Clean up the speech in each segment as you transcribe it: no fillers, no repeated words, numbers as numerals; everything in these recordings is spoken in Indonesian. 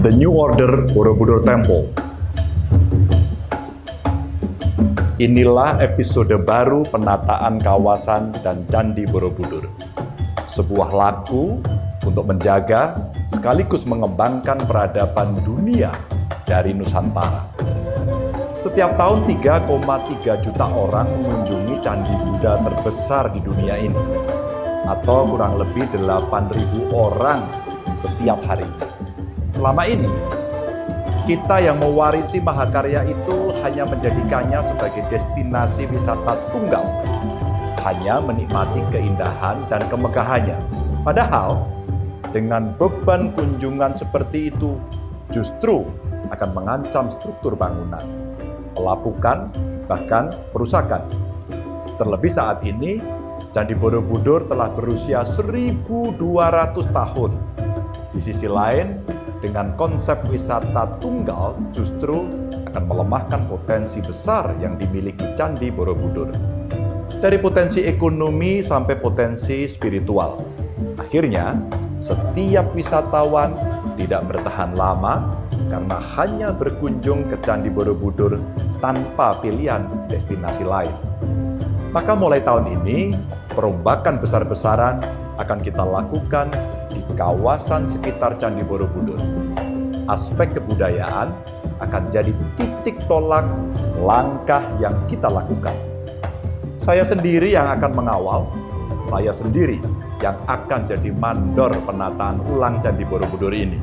The New Order Borobudur Temple. Inilah episode baru penataan kawasan dan Candi Borobudur. Sebuah laku untuk menjaga sekaligus mengembangkan peradaban dunia dari Nusantara. Setiap tahun 3,3 juta orang mengunjungi Candi Buddha terbesar di dunia ini, atau kurang lebih 8.000 orang setiap hari. Selama ini, kita yang mewarisi mahakarya itu hanya menjadikannya sebagai destinasi wisata tunggal, hanya menikmati keindahan dan kemegahannya. Padahal, dengan beban kunjungan seperti itu, justru akan mengancam struktur bangunan, pelapukan, bahkan perusakan. Terlebih saat ini, Candi Borobudur telah berusia 1.200 tahun. Di sisi lain, dengan konsep wisata tunggal justru akan melemahkan potensi besar yang dimiliki Candi Borobudur. Dari potensi ekonomi sampai potensi spiritual. Akhirnya, setiap wisatawan tidak bertahan lama karena hanya berkunjung ke Candi Borobudur tanpa pilihan destinasi lain. Maka mulai tahun ini, perombakan besar-besaran akan kita lakukan di kawasan sekitar Candi Borobudur. Aspek kebudayaan akan jadi titik tolak langkah yang kita lakukan. Saya sendiri yang akan mengawal, saya sendiri yang akan jadi mandor penataan ulang Candi Borobudur ini.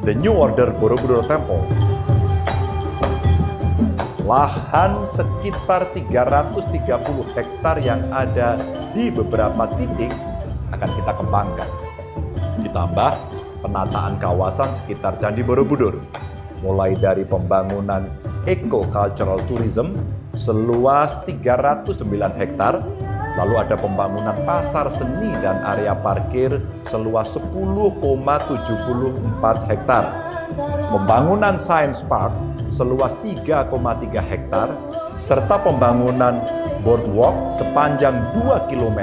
The New Order Borobudur Temple. Lahan sekitar 330 hektar yang ada di beberapa titik akan kita kembangkan. Ditambah penataan kawasan sekitar Candi Borobudur, mulai dari pembangunan eco-cultural tourism seluas 309 hektar, lalu ada pembangunan pasar seni dan area parkir seluas 10,74 hektar, pembangunan science park seluas 3,3 hektar, serta pembangunan boardwalk sepanjang 2 km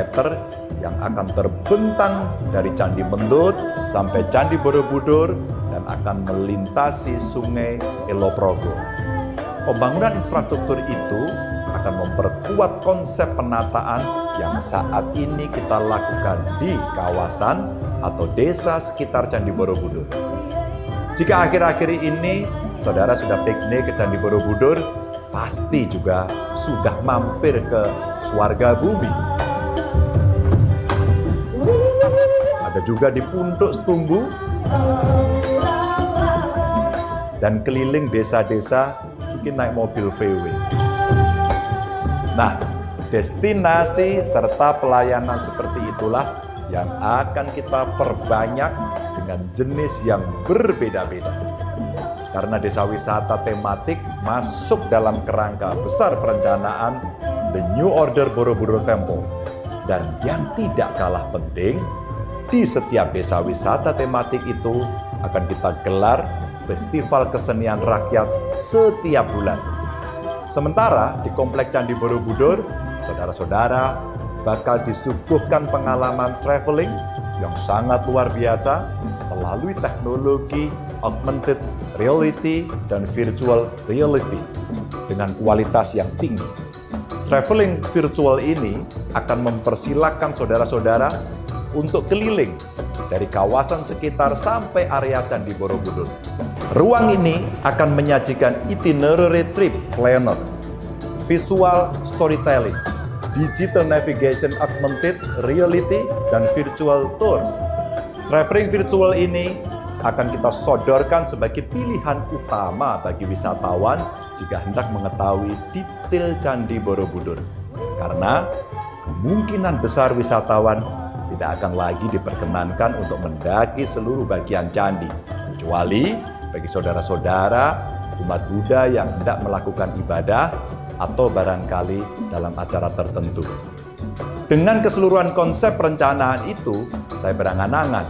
yang akan terbentang dari Candi Mendut sampai Candi Borobudur dan akan melintasi Sungai Eloprogo. Pembangunan infrastruktur itu akan memperkuat konsep penataan yang saat ini kita lakukan di kawasan atau desa sekitar Candi Borobudur. Jika akhir-akhir ini saudara sudah piknik ke Candi Borobudur, pasti juga sudah mampir ke Swarga Bumi. Ada juga di Punduk Setumbu dan keliling desa-desa mungkin naik mobil VW. Nah, destinasi serta pelayanan seperti itulah yang akan kita perbanyak dengan jenis yang berbeda-beda. Karena desa wisata tematik masuk dalam kerangka besar perencanaan The New Order Borobudur Temple. Dan yang tidak kalah penting, di setiap desa wisata tematik itu akan kita gelar festival kesenian rakyat setiap bulan. Sementara di Komplek Candi Borobudur, saudara-saudara bakal disuguhkan pengalaman traveling yang sangat luar biasa melalui teknologi augmented reality dan virtual reality dengan kualitas yang tinggi. Traveling virtual ini akan mempersilahkan saudara-saudara untuk keliling dari kawasan sekitar sampai area Candi Borobudur. Ruang ini akan menyajikan itinerary trip planner, visual storytelling, digital navigation augmented reality, dan virtual tours. Traveling virtual ini akan kita sodorkan sebagai pilihan utama bagi wisatawan jika hendak mengetahui detail Candi Borobudur. Karena kemungkinan besar wisatawan tidak akan lagi diperkenankan untuk mendaki seluruh bagian candi, kecuali bagi saudara-saudara umat Buddha yang hendak melakukan ibadah atau barangkali dalam acara tertentu. Dengan keseluruhan konsep perencanaan itu, saya berangan-angan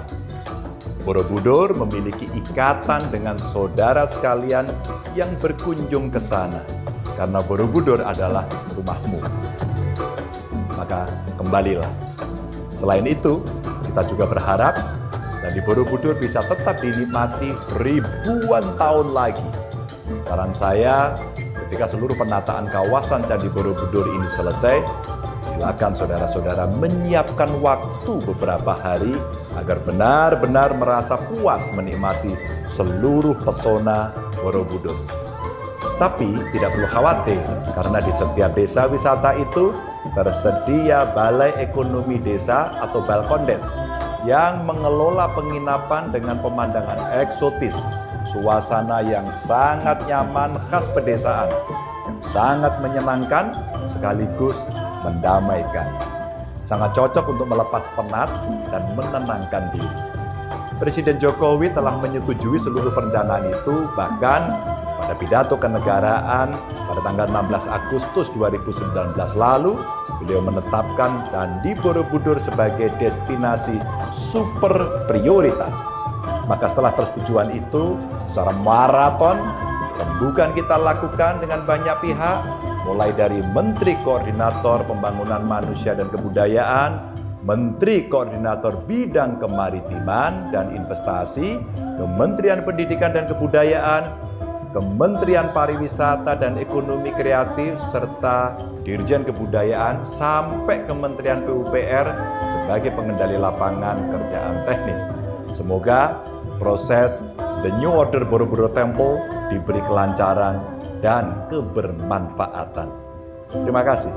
Borobudur memiliki ikatan dengan saudara sekalian yang berkunjung ke sana, karena Borobudur adalah rumahmu. Maka kembalilah. Selain itu, kita juga berharap Candi Borobudur bisa tetap dinikmati ribuan tahun lagi. Saran saya, ketika seluruh penataan kawasan Candi Borobudur ini selesai, silakan saudara-saudara menyiapkan waktu beberapa hari agar benar-benar merasa puas menikmati seluruh pesona Borobudur. Tapi tidak perlu khawatir, karena di setiap desa wisata itu tersedia balai ekonomi desa atau Balkondes yang mengelola penginapan dengan pemandangan eksotis, suasana yang sangat nyaman khas pedesaan, yang sangat menyenangkan sekaligus mendamaikan. Sangat cocok untuk melepas penat dan menenangkan diri. Presiden Jokowi telah menyetujui seluruh perencanaan itu, bahkan pada pidato kenegaraan pada tanggal 16 Agustus 2019 lalu, beliau menetapkan Candi Borobudur sebagai destinasi super prioritas. Maka setelah persetujuan itu, secara maraton, rembukan kita lakukan dengan banyak pihak, mulai dari Menteri Koordinator Pembangunan Manusia dan Kebudayaan, Menteri Koordinator Bidang Kemaritiman dan Investasi, Kementerian Pendidikan dan Kebudayaan, Kementerian Pariwisata dan Ekonomi Kreatif, serta Dirjen Kebudayaan sampai Kementerian PUPR sebagai pengendali lapangan kerjaan teknis. Semoga proses The New Order Borobudur Temple diberi kelancaran dan kebermanfaatan. Terima kasih.